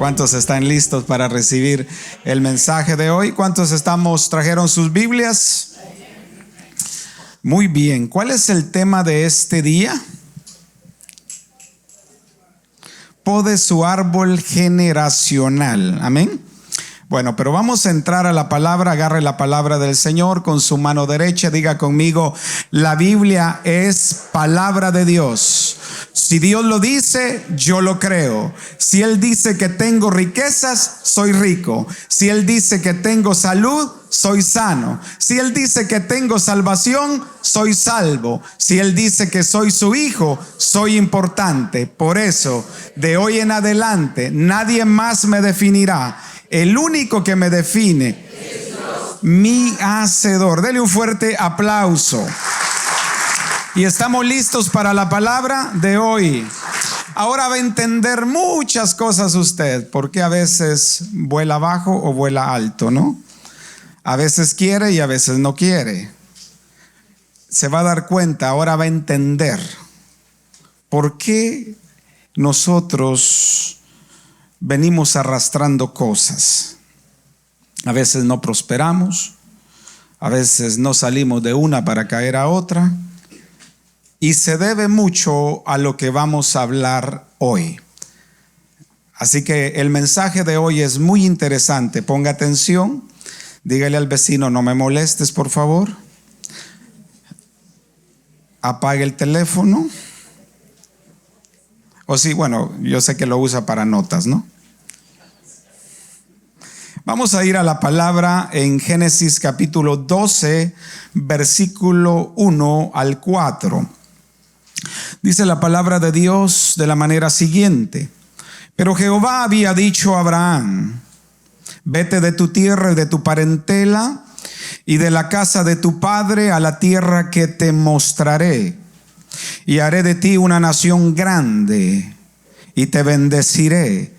¿Cuántos están listos para recibir el mensaje de hoy? ¿Cuántos trajeron sus Biblias? Muy bien. ¿Cuál es el tema de este día? Pode su árbol generacional. Amén. Bueno, pero vamos a entrar a la palabra. Agarre la palabra del Señor con su mano derecha. Diga conmigo: la Biblia es palabra de Dios. Si Dios lo dice, yo lo creo. Si Él dice que tengo riquezas, soy rico. Si Él dice que tengo salud, soy sano. Si Él dice que tengo salvación, soy salvo. Si Él dice que soy su hijo, soy importante. Por eso, de hoy en adelante, nadie más me definirá. El único que me define, mi hacedor. Dele un fuerte aplauso. Y estamos listos para la palabra de hoy. Ahora va a entender muchas cosas usted, porque a veces vuela bajo o vuela alto, ¿no? A veces quiere y a veces no quiere. Se va a dar cuenta, ahora va a entender por qué nosotros venimos arrastrando cosas. A veces no prosperamos, a veces no salimos de una para caer a otra. Y se debe mucho a lo que vamos a hablar hoy. Así que el mensaje de hoy es muy interesante. Ponga atención. Dígale al vecino: no me molestes, por favor. Apague el teléfono. O sí, bueno, yo sé que lo usa para notas, ¿no? Vamos a ir a la palabra en Génesis capítulo 12, versículo 1 al 4. Dice la palabra de Dios de la manera siguiente: pero Jehová había dicho a Abraham: vete de tu tierra y de tu parentela y de la casa de tu padre a la tierra que te mostraré, y haré de ti una nación grande, y te bendeciré.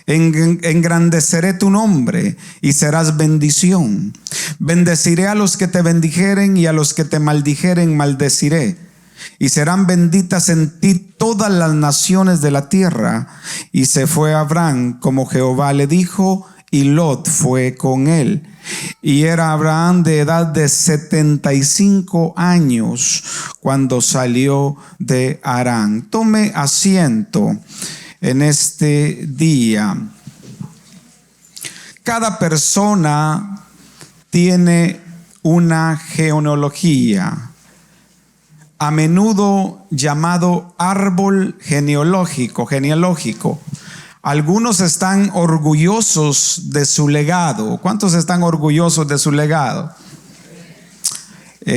Engrandeceré tu nombre y serás bendición. Bendeciré a los que te bendijeren, y a los que te maldijeren maldeciré. Y serán benditas en ti todas las naciones de la tierra. Y se fue Abraham como Jehová le dijo, y Lot fue con él. Y era Abraham de edad de 75 años cuando salió de Harán. Tome asiento en este día. Cada persona tiene una genealogía, a menudo llamado árbol genealógico. Algunos están orgullosos de su legado. ¿Cuántos están orgullosos de su legado?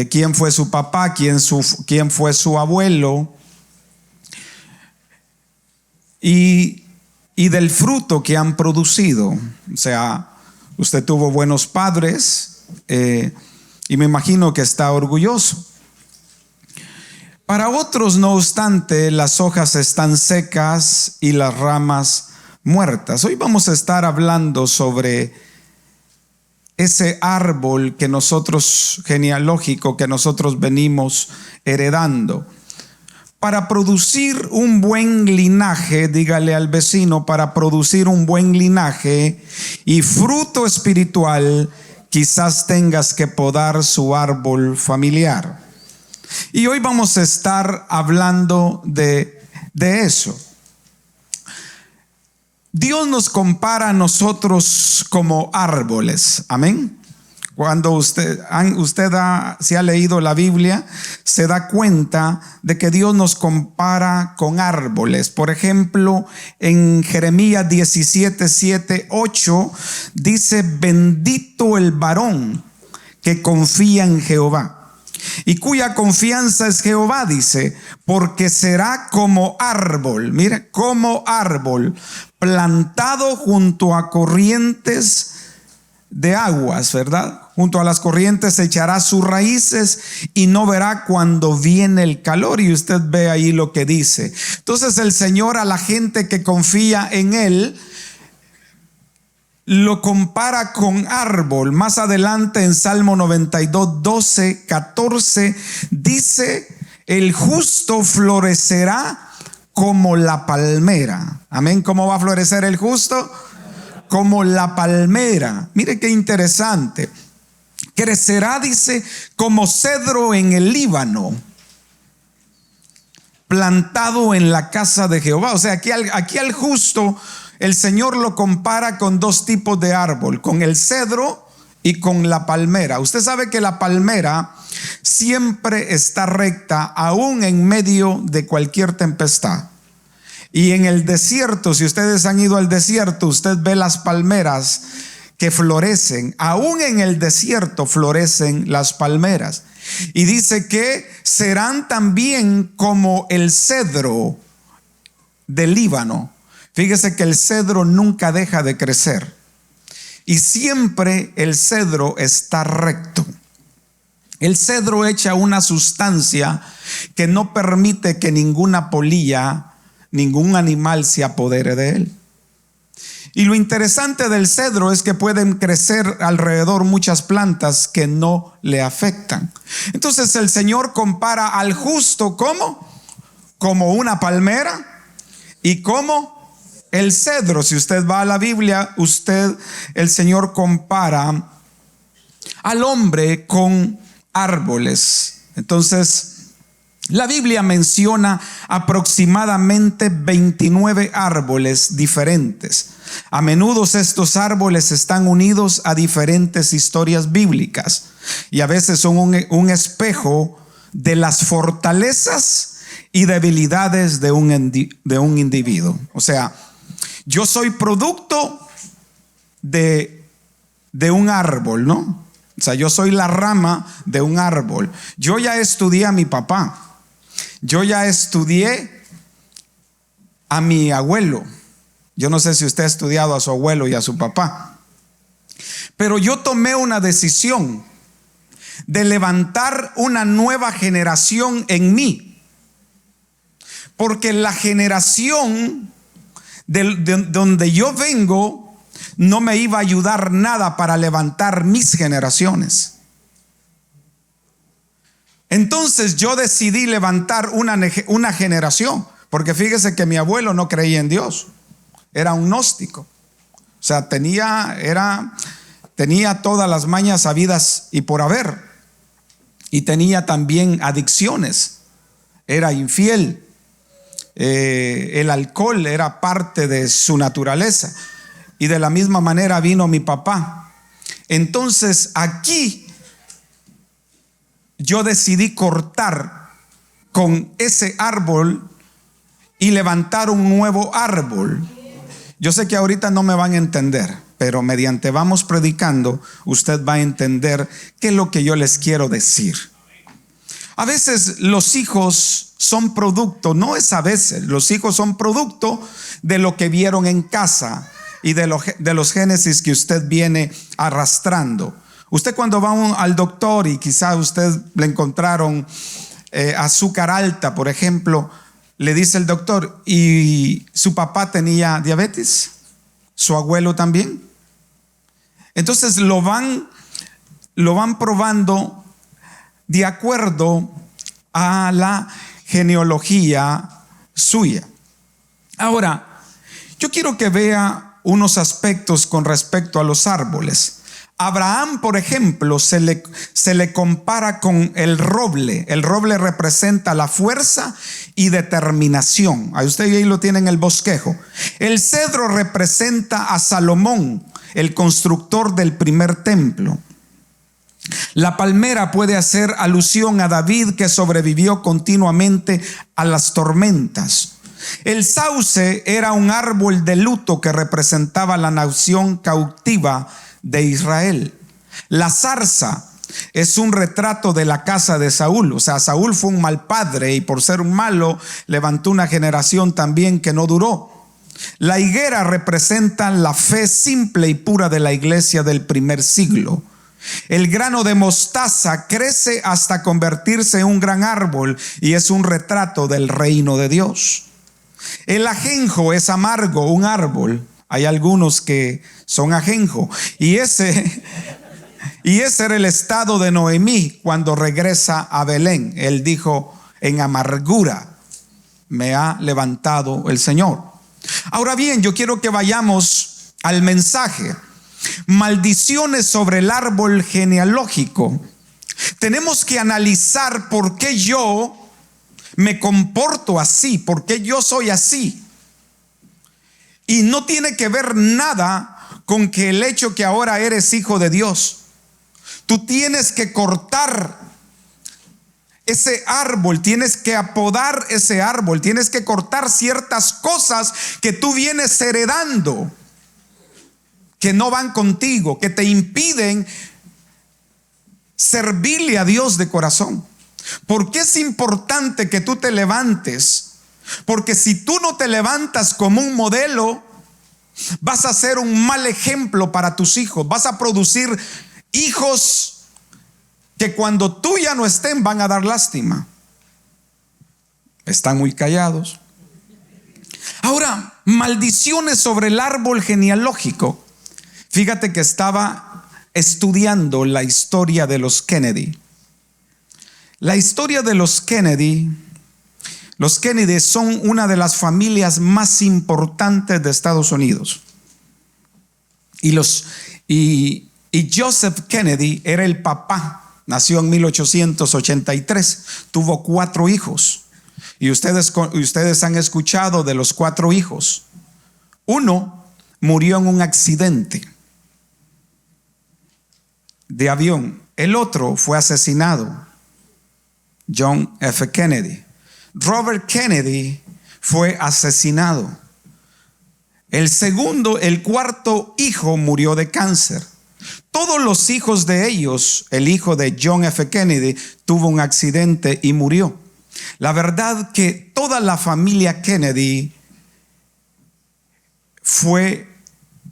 ¿Quién fue su papá? ¿Quién fue su abuelo? Y del fruto que han producido. O sea, usted tuvo buenos padres, y me imagino que está orgulloso. Para otros, no obstante, las hojas están secas y las ramas muertas. Hoy vamos a estar hablando sobre ese árbol genealógico que nosotros venimos heredando. Para producir un buen linaje, dígale al vecino, para producir un buen linaje y fruto espiritual, quizás tengas que podar su árbol familiar. Y hoy vamos a estar hablando de eso. Dios nos compara a nosotros como árboles. Amén. Cuando usted si ha leído la Biblia, se da cuenta de que Dios nos compara con árboles. Por ejemplo, en Jeremías 17, 7, 8 dice: bendito el varón que confía en Jehová y cuya confianza es Jehová, dice, porque será como árbol, mire, como árbol plantado junto a corrientes de aguas, ¿verdad? Junto a las corrientes echará sus raíces y no verá cuando viene el calor. Y usted ve ahí lo que dice. Entonces el Señor, a la gente que confía en Él, lo compara con árbol. Más adelante en Salmo 92, 12, 14 dice: el justo florecerá como la palmera. Amén. ¿Cómo va a florecer el justo? como la palmera. Mire qué interesante. Crecerá, dice, como cedro en el Líbano, plantado en la casa de Jehová. O sea, aquí al justo el Señor lo compara con dos tipos de árbol, con el cedro y con la palmera. Usted sabe que la palmera siempre está recta, aún en medio de cualquier tempestad. Y en el desierto, si ustedes han ido al desierto, usted ve las palmeras que florecen. Aún en el desierto florecen las palmeras. Y dice que serán también como el cedro del Líbano. Fíjese que el cedro nunca deja de crecer. Y siempre el cedro está recto. El cedro echa una sustancia que no permite que ninguna polilla, ningún animal se apodere de él. Y lo interesante del cedro es que pueden crecer alrededor muchas plantas que no le afectan. Entonces el Señor compara al justo como una palmera y como el cedro. Si usted va a la Biblia, el Señor compara al hombre con árboles. Entonces la Biblia menciona aproximadamente 29 árboles diferentes. A menudo estos árboles están unidos a diferentes historias bíblicas y a veces son un espejo de las fortalezas y debilidades de un individuo. O sea, yo soy producto de un árbol, ¿no? O sea, yo soy la rama de un árbol. Yo ya estudié a mi papá. Yo ya estudié a mi abuelo. Yo no sé si usted ha estudiado a su abuelo y a su papá. Pero yo tomé una decisión de levantar una nueva generación en mí. Porque la generación de donde yo vengo no me iba a ayudar nada para levantar mis generaciones. Entonces yo decidí levantar una generación, porque fíjese que mi abuelo no creía en Dios, era un gnóstico. O sea, tenía todas las mañas habidas y por haber, y tenía también adicciones, era infiel, el alcohol era parte de su naturaleza, y de la misma manera vino mi papá. Entonces aquí yo decidí cortar con ese árbol y levantar un nuevo árbol. Yo sé que ahorita no me van a entender, pero mediante vamos predicando, usted va a entender qué es lo que yo les quiero decir. A veces los hijos son producto, no es a veces, los hijos son producto de lo que vieron en casa y de los génesis que usted viene arrastrando. Usted cuando va al doctor y quizá usted le encontraron azúcar alta, por ejemplo, le dice el doctor, ¿y su papá tenía diabetes? ¿Su abuelo también? Entonces lo van probando de acuerdo a la genealogía suya. Ahora, yo quiero que vea unos aspectos con respecto a los árboles. Abraham, por ejemplo, se le compara con el roble. El roble representa la fuerza y determinación. Ahí usted ahí lo tiene en el bosquejo. El cedro representa a Salomón, el constructor del primer templo. La palmera puede hacer alusión a David, que sobrevivió continuamente a las tormentas. El sauce era un árbol de luto que representaba la nación cautiva de Israel. La zarza es un retrato de la casa de Saúl. O sea, Saúl fue un mal padre y por ser un malo levantó una generación también que no duró. La higuera representa la fe simple y pura de la iglesia del primer siglo. El grano de mostaza crece hasta convertirse en un gran árbol y es un retrato del reino de Dios. El ajenjo es amargo, un árbol. Hay algunos que son ajenjo. Y ese era el estado de Noemí cuando regresa a Belén. Él dijo: en amargura me ha levantado el Señor. Ahora bien, yo quiero que vayamos al mensaje. Maldiciones sobre el árbol genealógico. Tenemos que analizar por qué yo me comporto así, por qué yo soy así. Y no tiene que ver nada con que el hecho que ahora eres hijo de Dios. Tú tienes que cortar ese árbol, tienes que apodar ese árbol, tienes que cortar ciertas cosas que tú vienes heredando, que no van contigo, que te impiden servirle a Dios de corazón. ¿Por qué es importante que tú te levantes? Porque si tú no te levantas como un modelo, vas a ser un mal ejemplo para tus hijos. Vas a producir hijos que cuando tú ya no estén van a dar lástima. Están muy callados. Ahora, maldiciones sobre el árbol genealógico. Fíjate que estaba estudiando la historia de los Kennedy. La historia de los Kennedy son una de las familias más importantes de Estados Unidos. Y Joseph Kennedy era el papá. Nació en 1883. Tuvo 4 hijos. Y ustedes han escuchado de los 4 hijos. Uno murió en un accidente de avión. El otro fue asesinado. John F. Kennedy. Robert Kennedy fue asesinado. El cuarto hijo murió de cáncer. Todos los hijos de ellos, el hijo de John F. Kennedy tuvo un accidente y murió. La verdad que toda la familia Kennedy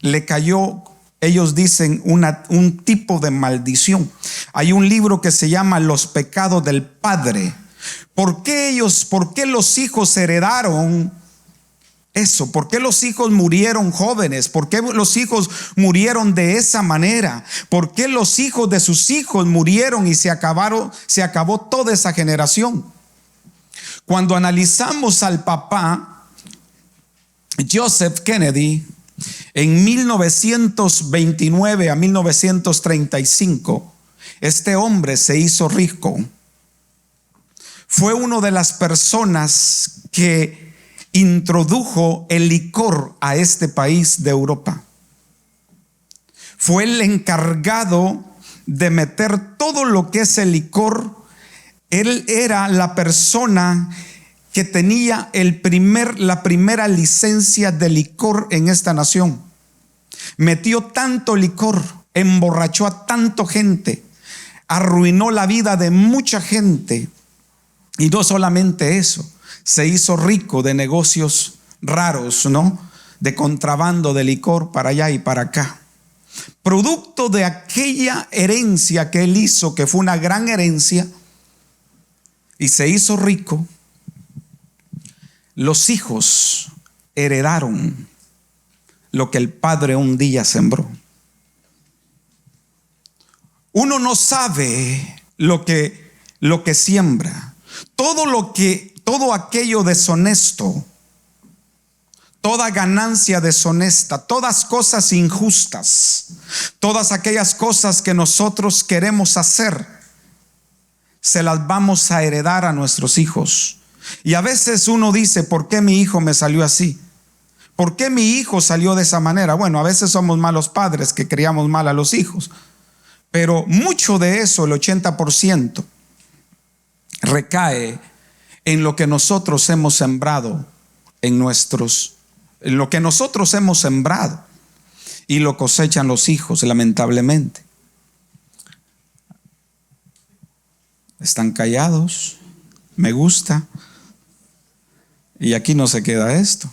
le cayó, ellos dicen, un tipo de maldición. Hay un libro que se llama Los pecados del padre. ¿Por qué los hijos heredaron eso? ¿Por qué los hijos murieron jóvenes? ¿Por qué los hijos murieron de esa manera? ¿Por qué los hijos de sus hijos murieron y se acabó toda esa generación? Cuando analizamos al papá Joseph Kennedy, en 1929 a 1935, este hombre se hizo rico. Fue una de las personas que introdujo el licor a este país de Europa. Fue el encargado de meter todo lo que es el licor. Él era la persona que tenía la primera licencia de licor en esta nación. Metió tanto licor, emborrachó a tanta gente, arruinó la vida de mucha gente. Y no solamente eso, se hizo rico de negocios raros, ¿no? De contrabando de licor para allá y para acá. Producto de aquella herencia que él hizo, que fue una gran herencia, y se hizo rico, los hijos heredaron lo que el padre un día sembró. Uno no sabe lo que siembra. Todo aquello deshonesto, toda ganancia deshonesta, todas cosas injustas, todas aquellas cosas que nosotros queremos hacer, se las vamos a heredar a nuestros hijos. Y a veces uno dice, ¿por qué mi hijo me salió así? ¿Por qué mi hijo salió de esa manera? Bueno, a veces somos malos padres que criamos mal a los hijos, pero mucho de eso, el 80%, recae en lo que nosotros hemos sembrado en lo que nosotros hemos sembrado, y lo cosechan los hijos, lamentablemente. Están callados, me gusta, y aquí no se queda esto.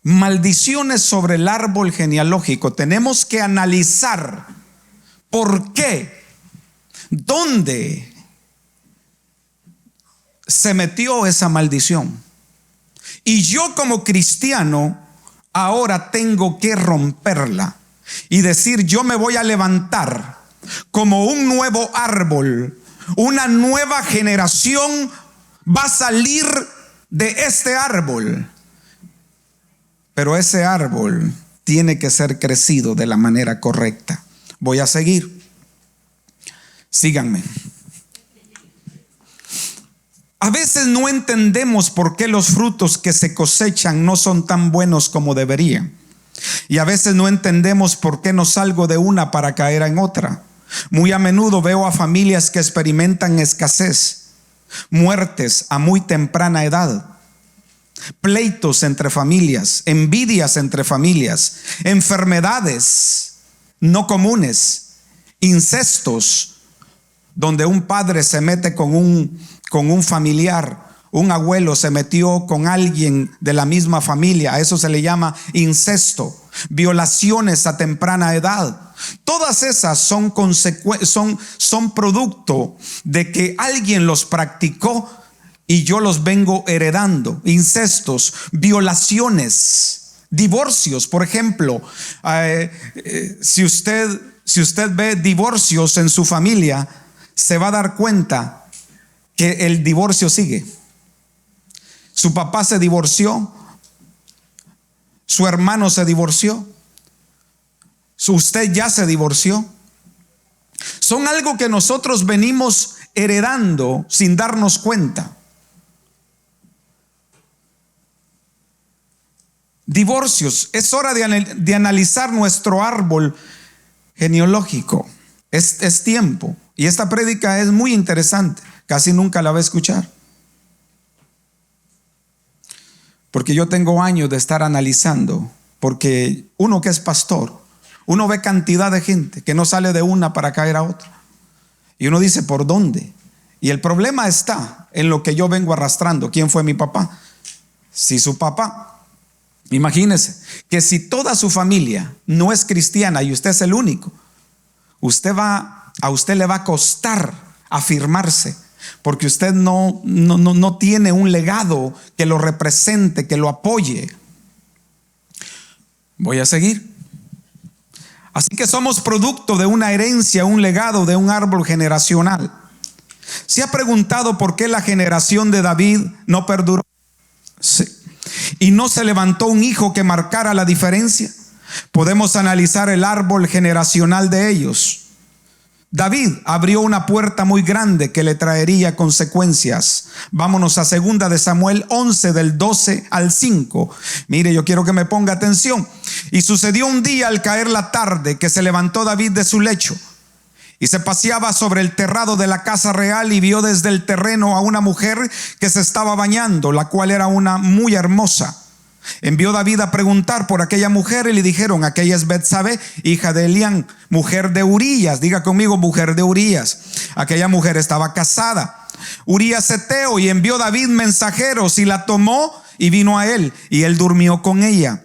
Maldiciones sobre el árbol genealógico. Tenemos que analizar por qué, dónde se metió esa maldición. Y yo como cristiano ahora tengo que romperla y decir, yo me voy a levantar como un nuevo árbol. Una nueva generación va a salir de este árbol. Pero ese árbol tiene que ser crecido de la manera correcta. Voy a seguir. Síganme. A veces no entendemos por qué los frutos que se cosechan no son tan buenos como deberían. Y a veces no entendemos por qué no salgo de una para caer en otra. Muy a menudo veo a familias que experimentan escasez, muertes a muy temprana edad, pleitos entre familias, envidias entre familias, enfermedades no comunes, incestos, donde un padre se mete con un familiar, un abuelo se metió con alguien de la misma familia. A eso se le llama incesto. Violaciones a temprana edad. Todas esas son producto de que alguien los practicó y yo los vengo heredando. Incestos, violaciones, divorcios. Por ejemplo, si usted ve divorcios en su familia, se va a dar cuenta que el divorcio sigue. Su papá se divorció, su hermano se divorció, usted ya se divorció. Son algo que nosotros venimos heredando sin darnos cuenta. Divorcios. Es hora de analizar nuestro árbol genealógico. Es tiempo. Y esta prédica es muy interesante. Casi nunca la va a escuchar. Porque yo tengo años de estar analizando. Porque uno que es pastor, uno ve cantidad de gente que no sale de una para caer a otra. Y uno dice, ¿por dónde? Y el problema está en lo que yo vengo arrastrando. ¿Quién fue mi papá? Si su papá, imagínese que si toda su familia no es cristiana y usted es el único, a usted le va a costar afirmarse, porque usted no tiene un legado que lo represente, que lo apoye. Voy a seguir. Así que somos producto de una herencia, un legado, de un árbol generacional. ¿Se ha preguntado por qué la generación de David no perduró? Sí. ¿Y no se levantó un hijo que marcara la diferencia? Podemos analizar el árbol generacional de ellos. David abrió una puerta muy grande que le traería consecuencias. Vámonos a 2 de Samuel 11 del 12 al 5. Mire, yo quiero que me ponga atención. Y sucedió un día al caer la tarde que se levantó David de su lecho y se paseaba sobre el terrado de la casa real y vio desde el terreno a una mujer que se estaba bañando, la cual era una muy hermosa. Envió David a preguntar por aquella mujer y le dijeron: aquella es Betsabé, hija de Elián, mujer de Urías. Diga conmigo, mujer de Urías. Aquella mujer estaba casada, Urías heteo, y envió David mensajeros y la tomó y vino a él, y él durmió con ella.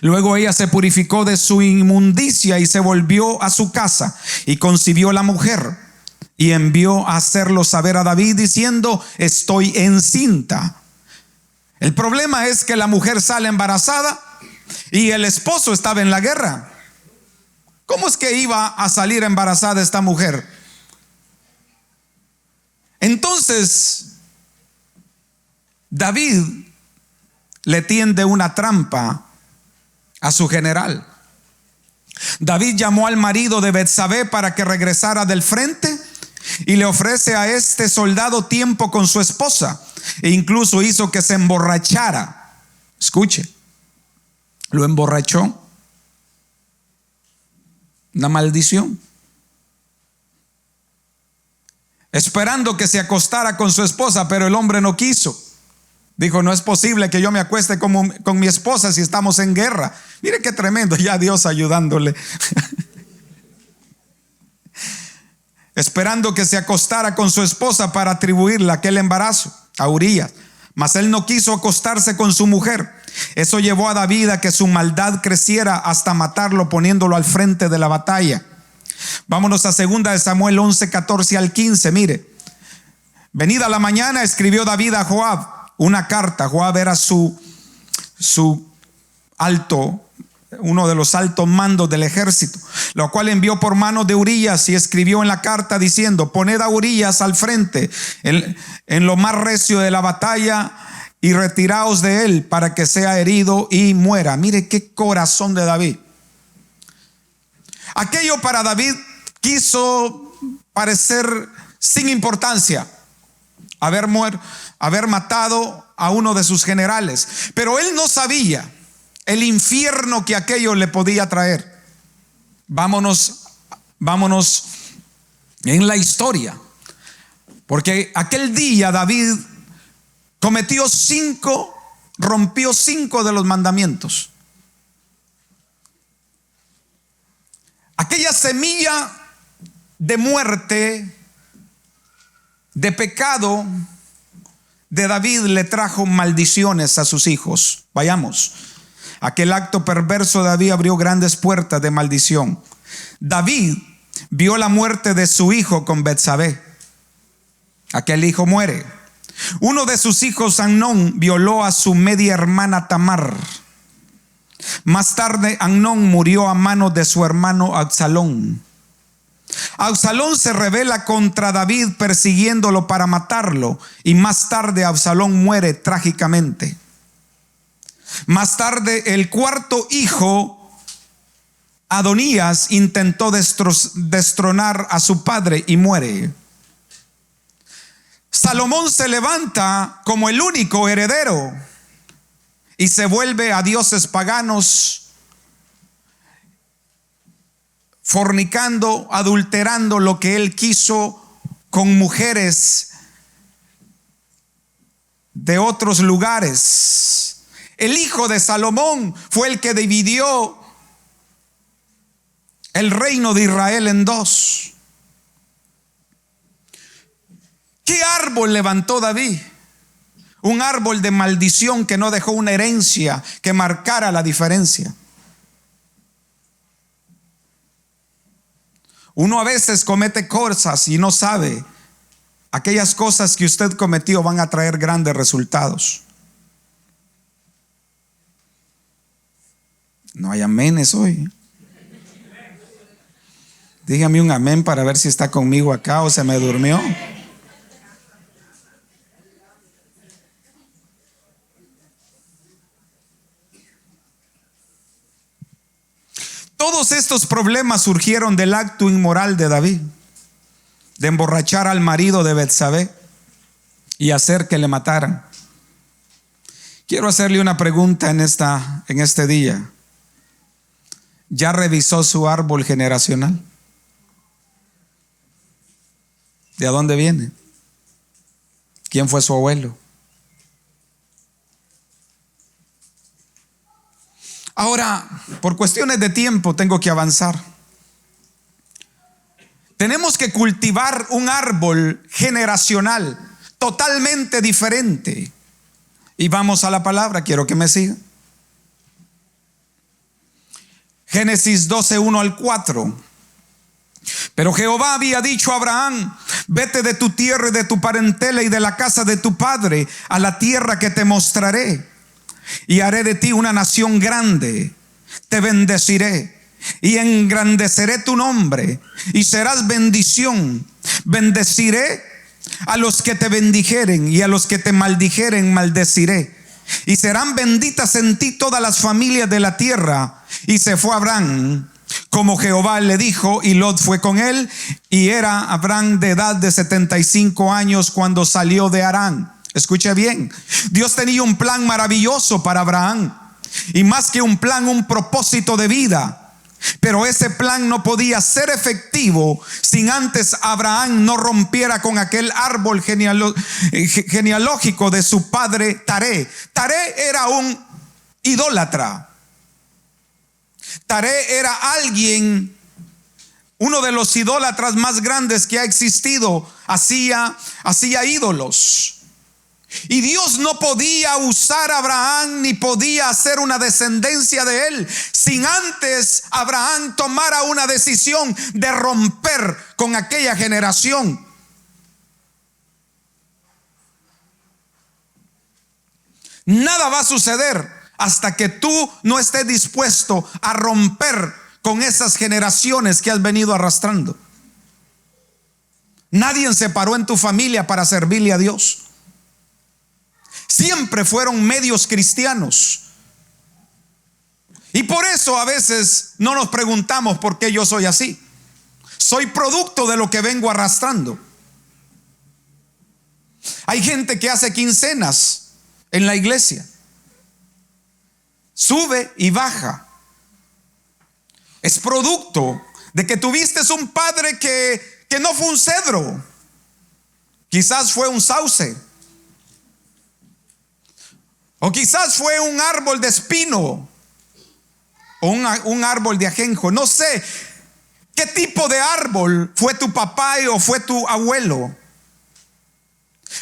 Luego ella se purificó de su inmundicia y se volvió a su casa y concibió la mujer, y envió a hacerlo saber a David diciendo: estoy encinta. El problema es que la mujer sale embarazada y el esposo estaba en la guerra. ¿Cómo es que iba a salir embarazada esta mujer? Entonces David le tiende una trampa a su general. David llamó al marido de Betsabé para que regresara del frente y le ofrece a este soldado tiempo con su esposa, e incluso hizo que se emborrachara. Escuche, lo emborrachó. Una maldición. Esperando que se acostara con su esposa, pero el hombre no quiso. Dijo: no es posible que yo me acueste con mi esposa si estamos en guerra. Mire qué tremendo, ya Dios ayudándole. Esperando que se acostara con su esposa para atribuirle aquel embarazo a Urías. Mas él no quiso acostarse con su mujer. Eso llevó a David a que su maldad creciera hasta matarlo, poniéndolo al frente de la batalla. Vámonos a 2 de Samuel 11, 14 al 15. Mire, venida la mañana escribió David a Joab una carta. Joab era su alto, uno de los altos mandos del ejército, lo cual envió por mano de Urías, y escribió en la carta diciendo: poned a Urías al frente en lo más recio de la batalla, y retiraos de él para que sea herido y muera. Mire qué corazón de David. Aquello para David quiso parecer sin importancia, haber matado a uno de sus generales, pero él no sabía el infierno que aquello le podía traer. Vámonos en la historia, porque aquel día David rompió 5 de los mandamientos. Aquella semilla de muerte, de pecado de David le trajo maldiciones a sus hijos. Vayamos. Aquel acto perverso de David abrió grandes puertas de maldición. David vio la muerte de su hijo con Betsabé. Aquel hijo muere. Uno de sus hijos, Amnón, violó a su media hermana Tamar. Más tarde, Amnón murió a manos de su hermano Absalón. Absalón se rebela contra David persiguiéndolo para matarlo, y más tarde Absalón muere trágicamente. Más tarde, el cuarto hijo, Adonías, intentó destronar a su padre y muere. Salomón se levanta como el único heredero y se vuelve a dioses paganos, fornicando, adulterando lo que él quiso con mujeres de otros lugares. El hijo de Salomón fue el que dividió el reino de Israel en 2. ¿Qué árbol levantó David? Un árbol de maldición que no dejó una herencia que marcara la diferencia. Uno a veces comete cosas y no sabe. Aquellas cosas que usted cometió van a traer grandes resultados. No hay amenes hoy. Dígame un amén para ver si está conmigo acá o se me durmió. Todos estos problemas surgieron del acto inmoral de David, de emborrachar al marido de Betsabé y hacer que le mataran. Quiero hacerle una pregunta en este día. ¿Ya revisó su árbol generacional? ¿De dónde viene? ¿Quién fue su abuelo? Ahora, por cuestiones de tiempo tengo que avanzar. Tenemos que cultivar un árbol generacional totalmente diferente. Y vamos a la palabra, quiero que me sigan. Génesis 12, 1 al 4. Pero Jehová había dicho a Abraham: vete de tu tierra y de tu parentela y de la casa de tu padre a la tierra que te mostraré. Y haré de ti una nación grande, te bendeciré y engrandeceré tu nombre y serás bendición. Bendeciré a los que te bendijeren y a los que te maldijeren maldeciré. Y serán benditas en ti todas las familias de la tierra. Y se fue Abraham como Jehová le dijo, y Lot fue con él. Y era Abraham de edad de 75 años cuando salió de Harán. Escuche bien, Dios tenía un plan maravilloso para Abraham, y más que un plan, un propósito de vida. Pero ese plan no podía ser efectivo sin antes Abraham no rompiera con aquel árbol genealógico de su padre Taré. Taré era un idólatra. Taré era uno de los idólatras más grandes que ha existido. Hacía ídolos. Y Dios no podía usar a Abraham ni podía hacer una descendencia de él sin antes Abraham tomara una decisión de romper con aquella generación. Nada va a suceder hasta que tú no estés dispuesto a romper con esas generaciones que has venido arrastrando. Nadie se paró en tu familia para servirle a Dios. Siempre fueron medios cristianos. Y por eso a veces no nos preguntamos por qué yo soy así. Soy producto de lo que vengo arrastrando. Hay gente que hace quincenas en la iglesia. Sube y baja. Es producto de que tuviste un padre que no fue un cedro. Quizás fue un sauce. O quizás fue un árbol de espino. O un árbol de ajenjo. No sé qué tipo de árbol fue tu papá o fue tu abuelo.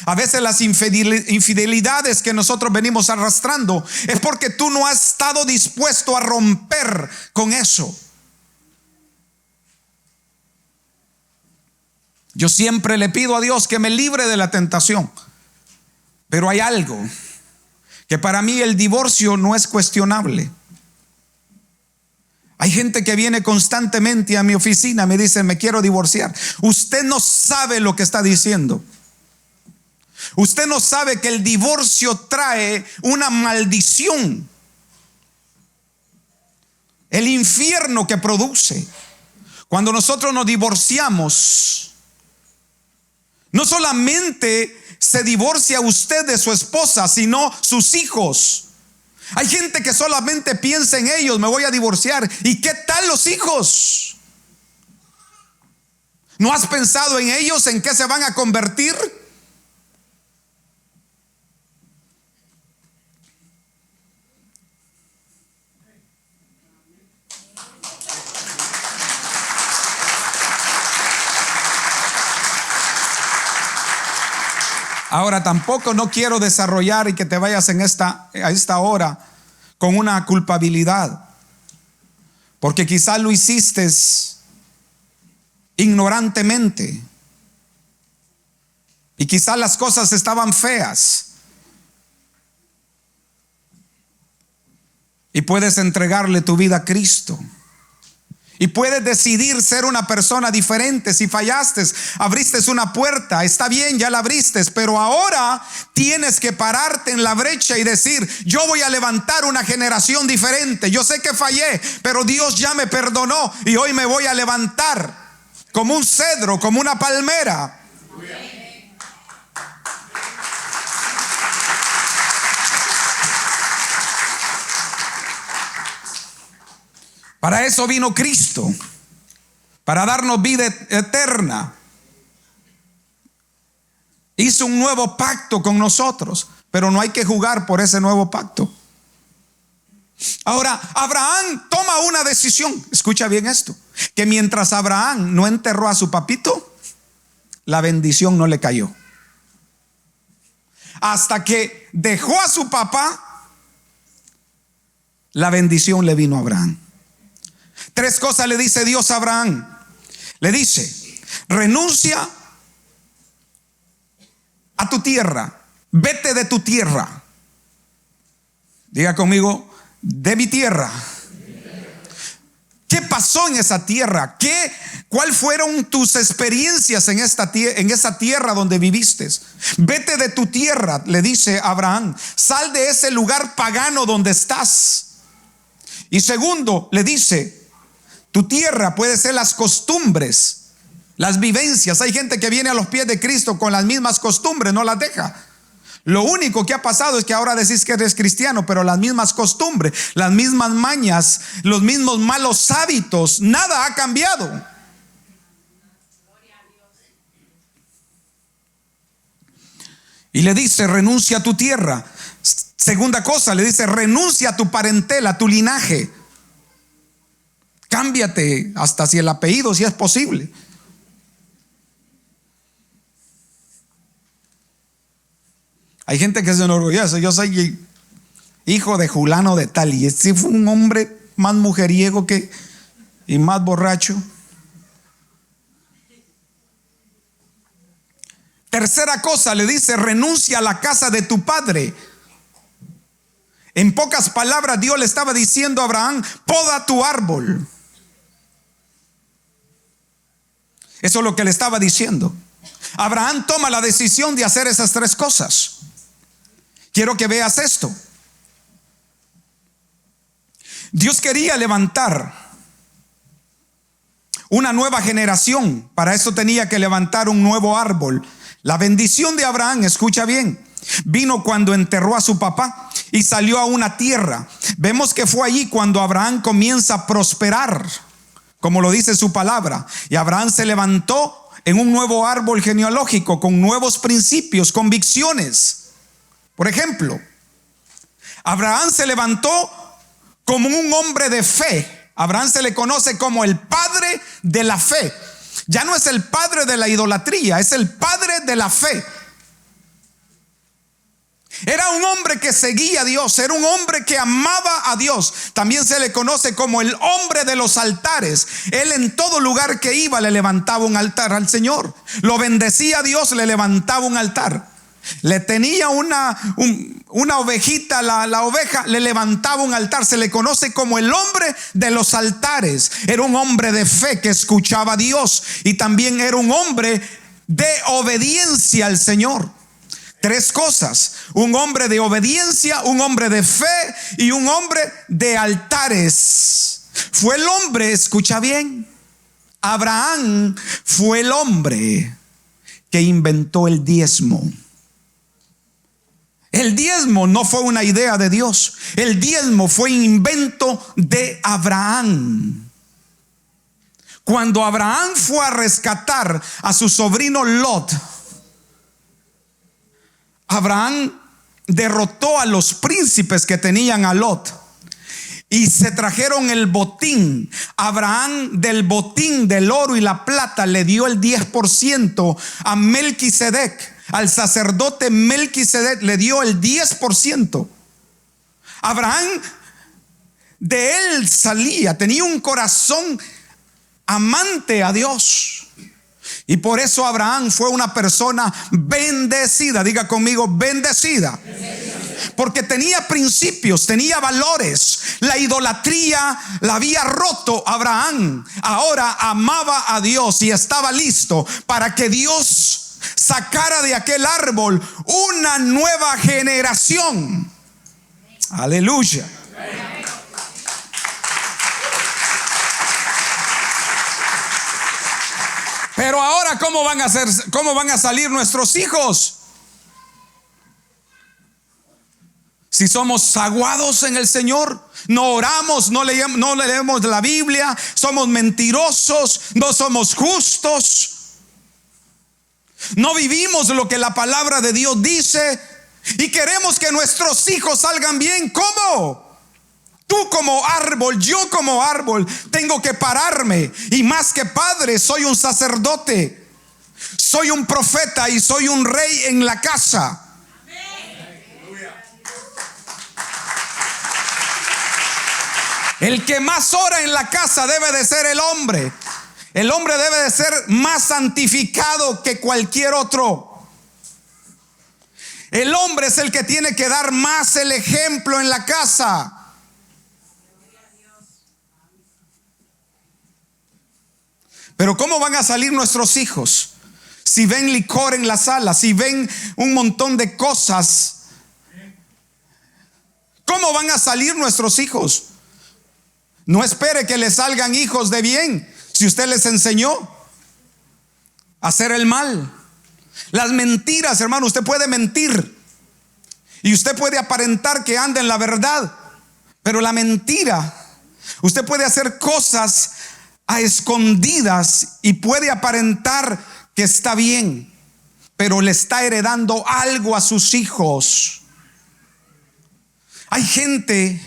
A veces las infidelidades que nosotros venimos arrastrando es porque tú no has estado dispuesto a romper con eso. Yo siempre le pido a Dios que me libre de la tentación. Pero hay algo que para mí el divorcio no es cuestionable. Hay gente que viene constantemente a mi oficina, me dice: me quiero divorciar. Usted no sabe lo que está diciendo. Usted no sabe que el divorcio trae una maldición. El infierno que produce. Cuando nosotros nos divorciamos, no solamente se divorcia usted de su esposa, sino sus hijos. Hay gente que solamente piensa en ellos: me voy a divorciar. ¿Y qué tal los hijos? ¿No has pensado en ellos, en qué se van a convertir? Ahora, tampoco no quiero desarrollar y que te vayas a esta hora con una culpabilidad, porque quizás lo hiciste ignorantemente y quizás las cosas estaban feas y puedes entregarle tu vida a Cristo. Y puedes decidir ser una persona diferente. Si fallaste, abriste una puerta, está bien, ya la abriste, pero ahora tienes que pararte en la brecha y decir: yo voy a levantar una generación diferente. Yo sé que fallé, pero Dios ya me perdonó y hoy me voy a levantar como un cedro, como una palmera. Para eso vino Cristo, para darnos vida eterna. Hizo un nuevo pacto con nosotros, pero no hay que jugar por ese nuevo pacto. Ahora, Abraham toma una decisión. Escucha bien esto: que mientras Abraham no enterró a su papito, la bendición no le cayó. Hasta que dejó a su papá, la bendición le vino a Abraham. 3 cosas le dice Dios a Abraham. Le dice: renuncia a tu tierra, vete de tu tierra. Diga conmigo: de mi tierra. ¿Qué pasó en esa tierra? ¿Cuál fueron tus experiencias en esa tierra donde viviste? Vete de tu tierra, le dice Abraham. Sal de ese lugar pagano donde estás. Y segundo, le dice: tu tierra puede ser las costumbres, las vivencias. Hay gente que viene a los pies de Cristo con las mismas costumbres, no las deja. Lo único que ha pasado es que ahora decís que eres cristiano, pero las mismas costumbres, las mismas mañas, los mismos malos hábitos, nada ha cambiado. Y le dice: renuncia a tu tierra. Segunda cosa, le dice: renuncia a tu parentela, a tu linaje. Cámbiate hasta si el apellido, si es posible. Hay gente que se enorgullece: yo soy hijo de Julano de tal, y este fue un hombre más mujeriego y más borracho. Tercera cosa, le dice: renuncia a la casa de tu padre. En pocas palabras, Dios le estaba diciendo a Abraham: poda tu árbol. Eso es lo que le estaba diciendo. Abraham toma la decisión de hacer esas 3 cosas. Quiero que veas esto. Dios quería levantar una nueva generación. Para eso tenía que levantar un nuevo árbol. La bendición de Abraham, escucha bien, vino cuando enterró a su papá y salió a una tierra. Vemos que fue allí cuando Abraham comienza a prosperar, como lo dice su palabra. Y Abraham se levantó en un nuevo árbol genealógico con nuevos principios, convicciones. Por ejemplo, Abraham se levantó como un hombre de fe. Abraham se le conoce como el padre de la fe. Ya no es el padre de la idolatría, es el padre de la fe. Era un hombre que seguía a Dios, era un hombre que amaba a Dios. También se le conoce como el hombre de los altares. Él en todo lugar que iba le levantaba un altar al Señor. Lo bendecía a Dios, le levantaba un altar. Le tenía una ovejita, la oveja, le levantaba un altar. Se le conoce como el hombre de los altares. Era un hombre de fe que escuchaba a Dios, y también era un hombre de obediencia al Señor. Tres cosas: un hombre de obediencia, un hombre de fe y un hombre de altares. Fue el hombre, escucha bien, Abraham fue el hombre que inventó el diezmo. El diezmo no fue una idea de Dios. El diezmo fue invento de Abraham. Cuando Abraham fue a rescatar a su sobrino Lot, Abraham derrotó a los príncipes que tenían a Lot y se trajeron el botín. Abraham del botín del oro y la plata le dio el 10% a Melquisedec. Al sacerdote Melquisedec le dio el 10%. Abraham, de él salía, tenía un corazón amante a Dios. Y por eso Abraham fue una persona bendecida. Diga conmigo, bendecida. Porque tenía principios, tenía valores. La idolatría la había roto Abraham. Ahora amaba a Dios y estaba listo para que Dios sacara de aquel árbol una nueva generación. Aleluya. Pero ahora, ¿cómo van a salir nuestros hijos? Si somos aguados en el Señor, no oramos, no leemos la Biblia, somos mentirosos, no somos justos, no vivimos lo que la palabra de Dios dice y queremos que nuestros hijos salgan bien. ¿Cómo? Tú como árbol, yo como árbol, tengo que pararme, y más que padre, soy un sacerdote, soy un profeta y soy un rey en la casa. El que más ora en la casa debe de ser el hombre. El hombre debe de ser más santificado que cualquier otro. El hombre es el que tiene que dar más el ejemplo en la casa. Pero ¿cómo van a salir nuestros hijos si ven licor en la sala, si ven un montón de cosas? ¿Cómo van a salir nuestros hijos? No espere que les salgan hijos de bien si usted les enseñó a hacer el mal. Las mentiras, hermano, usted puede mentir y usted puede aparentar que anda en la verdad, pero la mentira, usted puede hacer cosas a escondidas y puede aparentar que está bien, pero le está heredando algo a sus hijos. Hay gente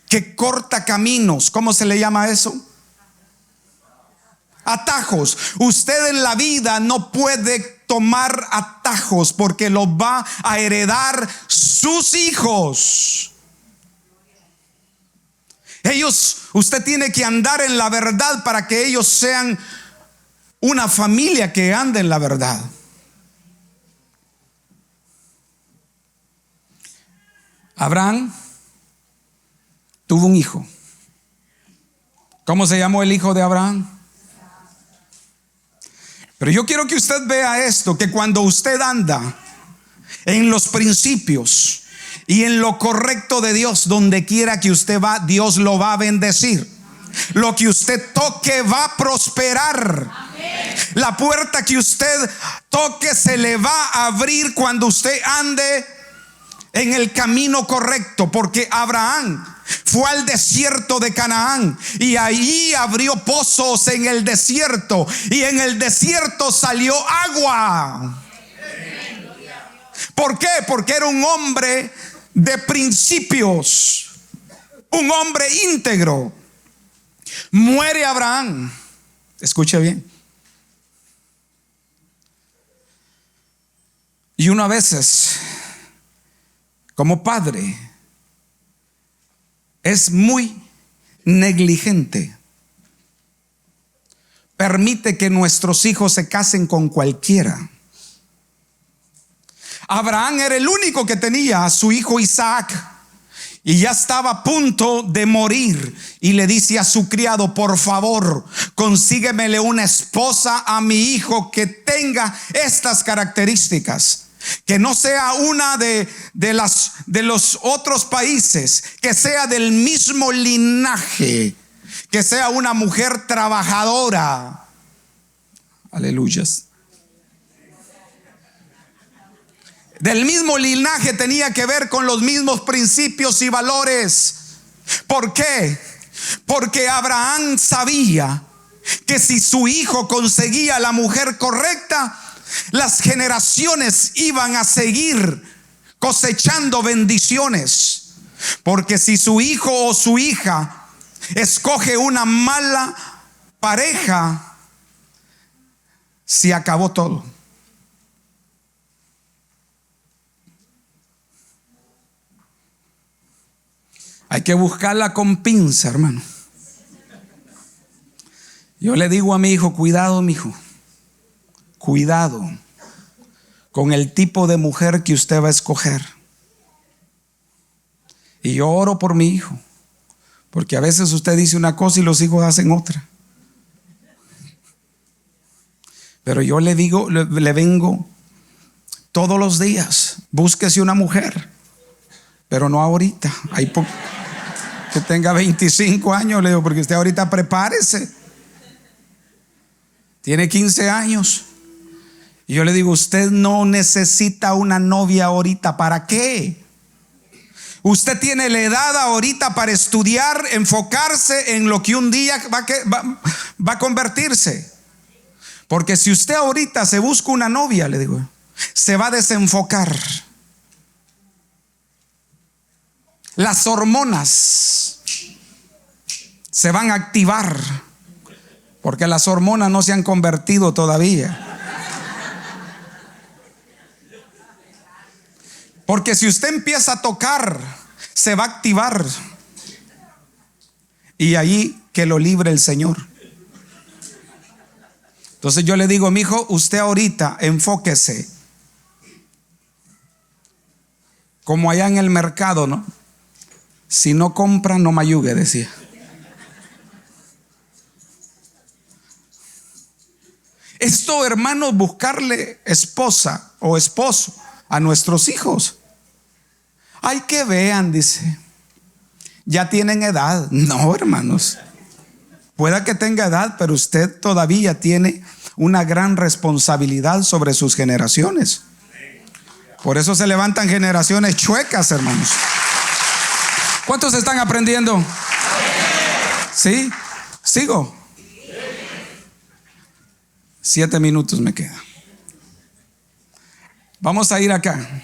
que corta caminos. ¿Cómo se le llama eso? Atajos. Usted en la vida no puede tomar atajos porque los va a heredar sus hijos. Usted tiene que andar en la verdad para que ellos sean una familia que ande en la verdad. Abraham tuvo un hijo. ¿Cómo se llamó el hijo de Abraham? Pero yo quiero que usted vea esto, que cuando usted anda en los principios, y en lo correcto de Dios. Donde quiera que usted va, Dios lo va a bendecir. Lo que usted toque va a prosperar. La puerta que usted toque se le va a abrir cuando usted ande en el camino correcto. Porque Abraham fue al desierto de Canaán y ahí abrió pozos en el desierto, y en el desierto salió agua. ¿Por qué? Porque era un hombre de principios, un hombre íntegro. Muere Abraham. Escuche bien. Y uno a veces, como padre, es muy negligente. Permite que nuestros hijos se casen con cualquiera. Abraham era el único que tenía a su hijo Isaac, y ya estaba a punto de morir, y le dice a su criado: por favor, consíguemele una esposa a mi hijo que tenga estas características. Que no sea una de los otros países, que sea del mismo linaje, que sea una mujer trabajadora. Aleluyas. Del mismo linaje, tenía que ver con los mismos principios y valores. ¿Por qué? Porque Abraham sabía que si su hijo conseguía la mujer correcta, las generaciones iban a seguir cosechando bendiciones. Porque si su hijo o su hija escoge una mala pareja, se acabó todo. Hay que buscarla con pinza, hermano. Yo le digo a mi hijo: cuidado, mi hijo, cuidado con el tipo de mujer que usted va a escoger. Y yo oro por mi hijo, porque a veces usted dice una cosa y los hijos hacen otra. Pero yo le digo, le vengo todos los días: búsquese una mujer, pero no ahorita. Que tenga 25 años, le digo, porque usted ahorita prepárese. Tiene 15 años. Y yo le digo: usted no necesita una novia ahorita. ¿Para qué? Usted tiene la edad ahorita para estudiar, enfocarse en lo que un día va a convertirse. Porque si usted ahorita se busca una novia, le digo, se va a desenfocar. Las hormonas se van a activar, porque las hormonas no se han convertido todavía. Porque si usted empieza a tocar, se va a activar. Y ahí que lo libre el Señor. Entonces yo le digo: mi hijo, usted ahorita enfóquese. Como allá en el mercado, ¿no? Si no compra, no me ayude, decía. Esto, hermanos, buscarle esposa o esposo a nuestros hijos. Hay que vean, dice, ya tienen edad. No, hermanos, pueda que tenga edad, pero usted todavía tiene una gran responsabilidad sobre sus generaciones. Por eso se levantan generaciones chuecas, hermanos. ¿Cuántos están aprendiendo? ¿Sí? ¿Sigo? 7 minutos me quedan. Vamos a ir acá.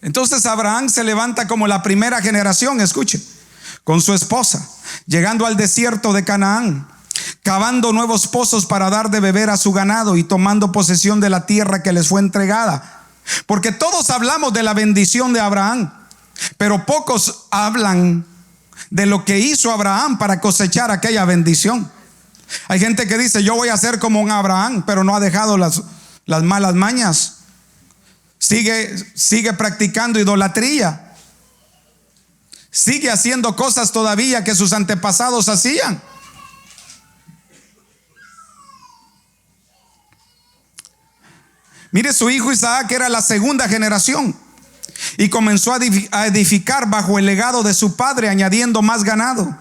Entonces Abraham se levanta como la primera generación, escuche, con su esposa, llegando al desierto de Canaán, cavando nuevos pozos para dar de beber a su ganado y tomando posesión de la tierra que les fue entregada. Porque todos hablamos de la bendición de Abraham, pero pocos hablan de lo que hizo Abraham para cosechar aquella bendición. Hay gente que dice: yo voy a ser como un Abraham, pero no ha dejado las malas mañas. Sigue practicando idolatría. Sigue haciendo cosas todavía que sus antepasados hacían. Mire, su hijo Isaac era la segunda generación. y comenzó a edificar bajo el legado de su padre, añadiendo más ganado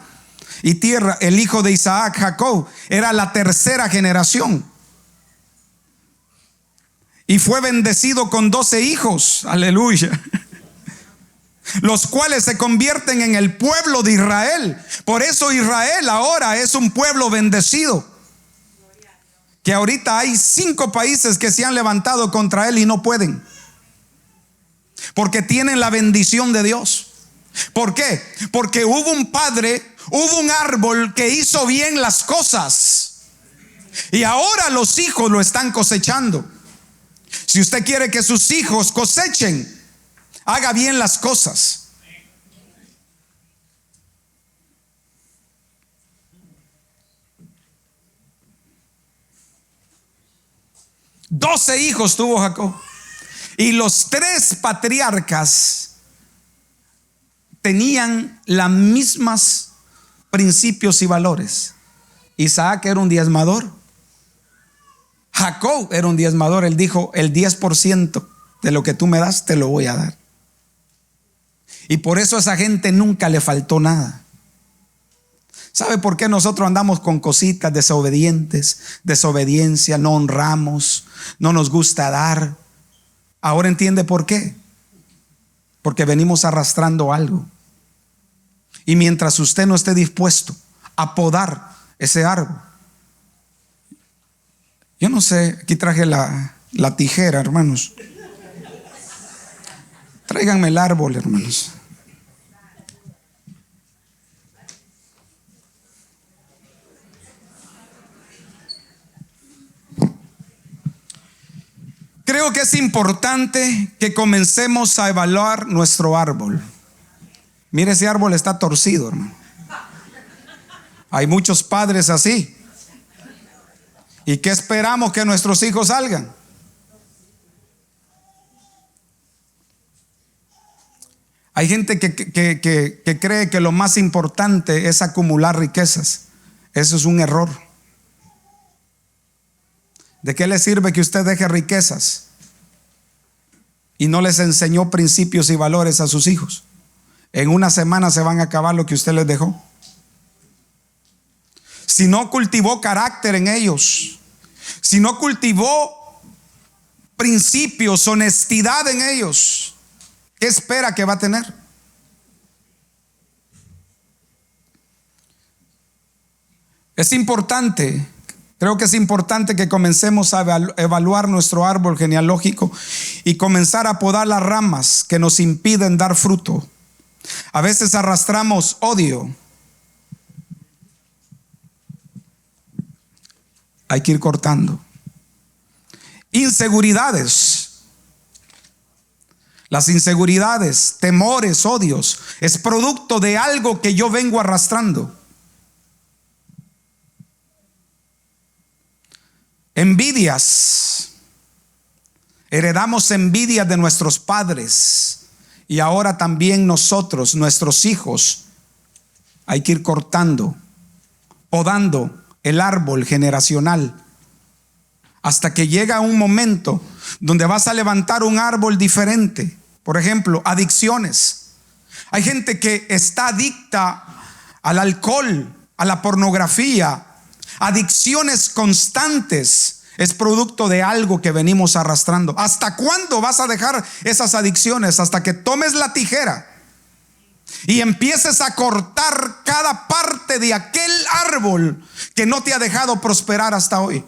y tierra. El hijo de Isaac, Jacob, era la tercera generación y fue bendecido con 12 hijos. Aleluya. Los cuales se convierten en el pueblo de Israel. Por eso Israel ahora es un pueblo bendecido. Que ahorita hay 5 países que se han levantado contra él y no pueden, porque tienen la bendición de Dios. ¿Por qué? Porque hubo un padre, hubo un árbol que hizo bien las cosas, y ahora los hijos lo están cosechando. Si usted quiere que sus hijos cosechen, haga bien las cosas. Doce hijos tuvo Jacob, y los 3 patriarcas tenían las mismas principios y valores. Isaac era un diezmador, Jacob era un diezmador. Él dijo: el 10% de lo que tú me das te lo voy a dar. Y por eso a esa gente nunca le faltó nada. ¿Sabe por qué nosotros andamos con cositas desobedientes, desobediencia, no honramos, no nos gusta dar? Ahora entiende por qué. Porque venimos arrastrando algo. Y mientras usted no esté dispuesto a podar ese árbol. Yo no sé, aquí traje la tijera, hermanos. Tráiganme el árbol, hermanos. Creo que es importante que comencemos a evaluar nuestro árbol. Mire, ese árbol está torcido, hermano. Hay muchos padres así. ¿Y qué esperamos que nuestros hijos salgan? Hay gente que cree que lo más importante es acumular riquezas. Eso es un error. ¿De qué le sirve que usted deje riquezas y no les enseñó principios y valores a sus hijos? En una semana se van a acabar lo que usted les dejó. Si no cultivó carácter en ellos, si no cultivó principios, honestidad en ellos, ¿qué espera que va a tener? Es importante. Creo que es importante que comencemos a evaluar nuestro árbol genealógico y comenzar a podar las ramas que nos impiden dar fruto. A veces arrastramos odio. Hay que ir cortando. Inseguridades. Las inseguridades, temores, odios, es producto de algo que yo vengo arrastrando. Envidias. Heredamos envidias de nuestros padres y ahora también nosotros, nuestros hijos. Hay que ir cortando, podando el árbol generacional hasta que llega un momento donde vas a levantar un árbol diferente. Por ejemplo, adicciones. Hay gente que está adicta al alcohol, a la pornografía. Adicciones constantes es producto de algo que venimos arrastrando. ¿Hasta cuándo vas a dejar esas adicciones? Hasta que tomes la tijera y empieces a cortar cada parte de aquel árbol que no te ha dejado prosperar hasta hoy.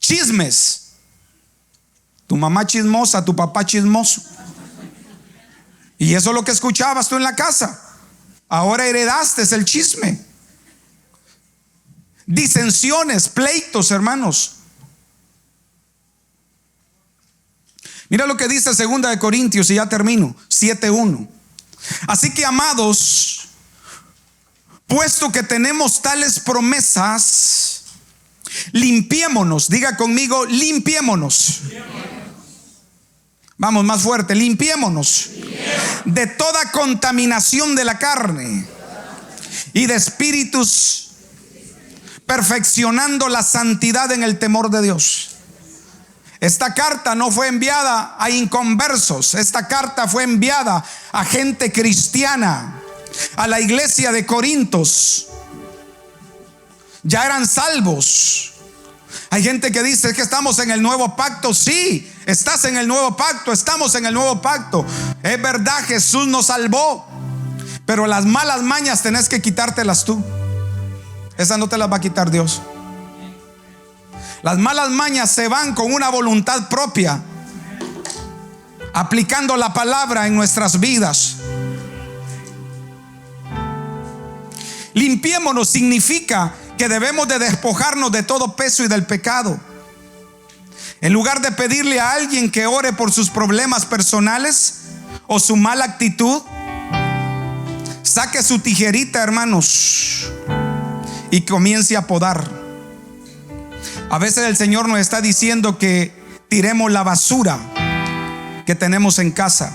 Chismes. Tu mamá chismosa, tu papá chismoso. Y eso es lo que escuchabas tú en la casa. Ahora heredaste el chisme. Disensiones, pleitos, hermanos. Mira lo que dice 2 Corintios, y ya termino, 7:1. Así que, amados, puesto que tenemos tales promesas, limpiémonos. Diga conmigo, limpiémonos. Vamos, más fuerte, limpiémonos de toda contaminación de la carne y de espíritus, perfeccionando la santidad en el temor de Dios. Esta carta no fue enviada a inconversos. Esta carta fue enviada a gente cristiana, a la iglesia de Corintios. Ya eran salvos. Hay gente que dice que estamos en el nuevo pacto. Sí, estás en el nuevo pacto. Estamos en el nuevo pacto. Es verdad, Jesús nos salvó, pero las malas mañas tenés que quitártelas tú. Esas no te las va a quitar Dios. Las malas mañas se van con una voluntad propia, aplicando la palabra en nuestras vidas. Limpiémonos significa que debemos de despojarnos de todo peso y del pecado. En lugar de pedirle a alguien que ore por sus problemas personales o su mala actitud, saque su tijerita, hermanos, y comience a podar. A veces el Señor nos está diciendo que tiremos la basura que tenemos en casa.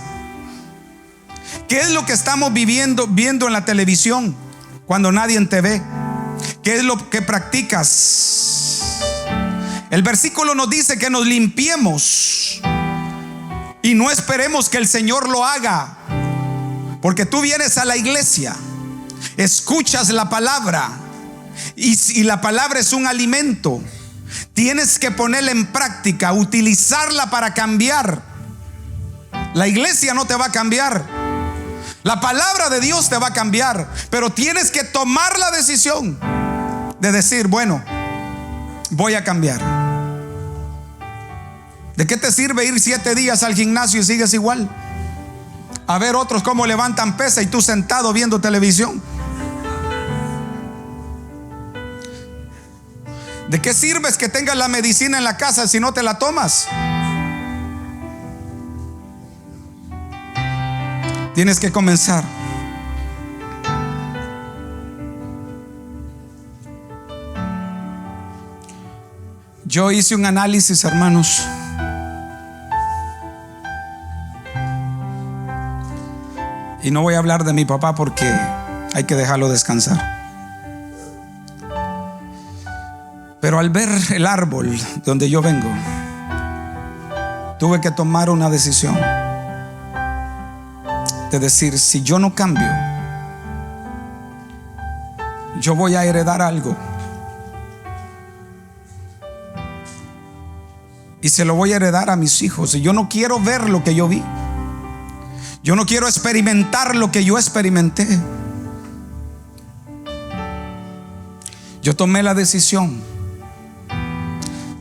¿Qué es lo que estamos viendo en la televisión cuando nadie te ve? ¿Qué es lo que practicas? El versículo nos dice que nos limpiemos y no esperemos que el Señor lo haga, porque tú vienes a la iglesia, escuchas la palabra y la palabra es un alimento. Tienes que ponerla en práctica, utilizarla para cambiar. La iglesia no te va a cambiar, la palabra de Dios te va a cambiar, pero tienes que tomar la decisión de decir, bueno, voy a cambiar. ¿De qué te sirve ir 7 días al gimnasio y sigues igual? A ver otros cómo levantan pesa y tú sentado viendo televisión. ¿De qué sirve que tengas la medicina en la casa si no te la tomas? Tienes que comenzar. Yo hice un análisis, hermanos. Y no voy a hablar de mi papá porque hay que dejarlo descansar. Pero al ver el árbol de donde yo vengo, tuve que tomar una decisión de decir, si yo no cambio, yo voy a heredar algo y se lo voy a heredar a mis hijos. Y yo no quiero ver lo que yo vi, yo no quiero experimentar lo que yo experimenté. Yo tomé la decisión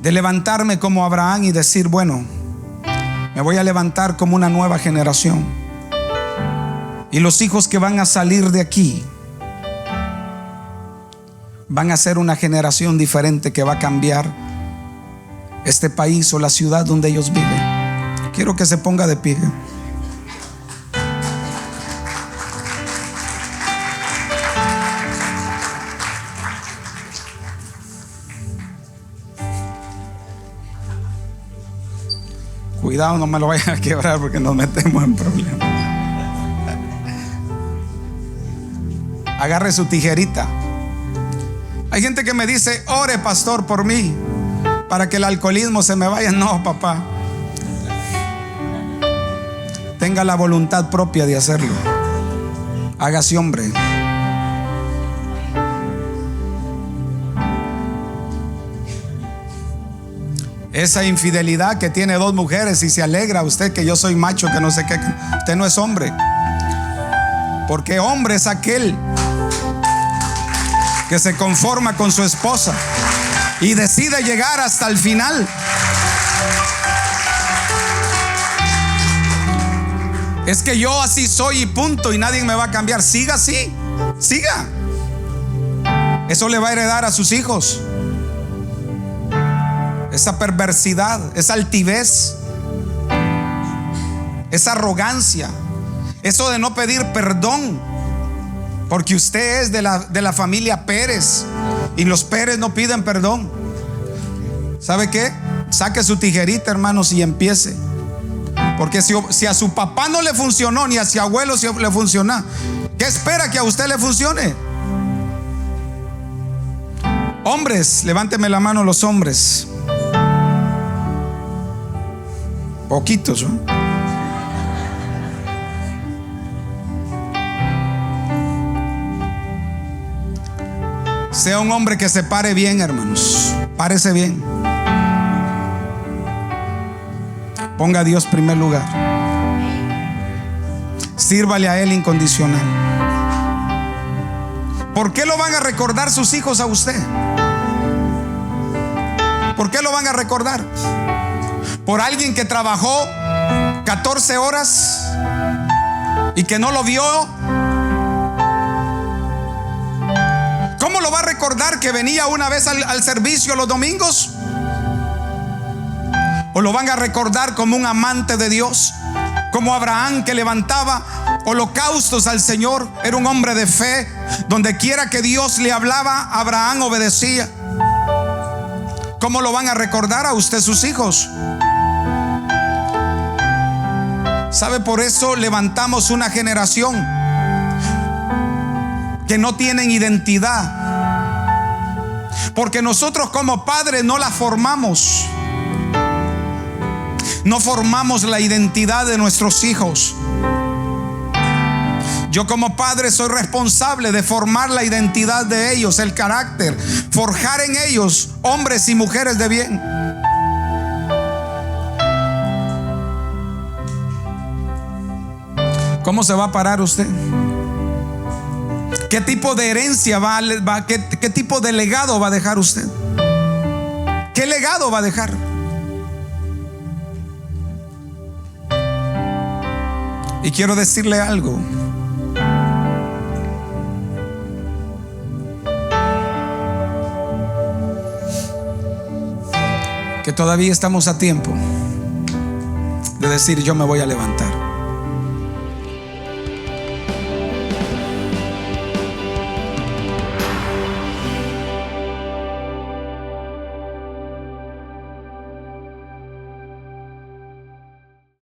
de levantarme como Abraham y decir, bueno, me voy a levantar como una nueva generación. Y los hijos que van a salir de aquí van a ser una generación diferente que va a cambiar este país o la ciudad donde ellos viven. Quiero que se ponga de pie. Cuidado, no me lo vayan a quebrar porque nos metemos en problemas. Agarre su tijerita. Hay gente que me dice, ore pastor por mí para que el alcoholismo se me vaya. No, papá, tenga la voluntad propia de hacerlo. Hágase hombre. Esa infidelidad que tiene 2 mujeres y se alegra usted que yo soy macho, que no sé qué, usted no es hombre. Porque hombre es aquel que se conforma con su esposa y decide llegar hasta el final. Es que yo así soy y punto, y nadie me va a cambiar. Siga así, siga. Eso le va a heredar a sus hijos. Esa perversidad, esa altivez, esa arrogancia, eso de no pedir perdón, porque usted es de la familia Pérez y los Pérez no piden perdón. ¿Sabe qué? Saque su tijerita, hermanos, y empiece. Porque si a su papá no le funcionó, ni a su abuelo le funciona, ¿qué espera que a usted le funcione? Hombres, levánteme la mano los hombres. Poquitos, ¿no? Sea un hombre que se pare bien, hermanos. Párese bien. Ponga a Dios en primer lugar. Sírvale a Él incondicional. ¿Por qué lo van a recordar sus hijos a usted? ¿Por qué lo van a recordar? ¿Por alguien que trabajó 14 horas y que no lo vio? ¿Cómo lo va a recordar que venía una vez al servicio los domingos? ¿O lo van a recordar como un amante de Dios? Como Abraham, que levantaba holocaustos al Señor. Era un hombre de fe. Donde quiera que Dios le hablaba, Abraham obedecía. ¿Cómo lo van a recordar a usted sus hijos? ¿Sabe? Por eso levantamos una generación que no tienen identidad, porque nosotros como padres no la formamos. No formamos la identidad de nuestros hijos. Yo como padre soy responsable de formar la identidad de ellos, el carácter, forjar en ellos hombres y mujeres de bien. ¿Cómo se va a parar usted? ¿Qué tipo de herencia qué tipo de legado va a dejar usted? ¿Qué legado va a dejar? Y quiero decirle algo. Que todavía estamos a tiempo de decir: yo me voy a levantar.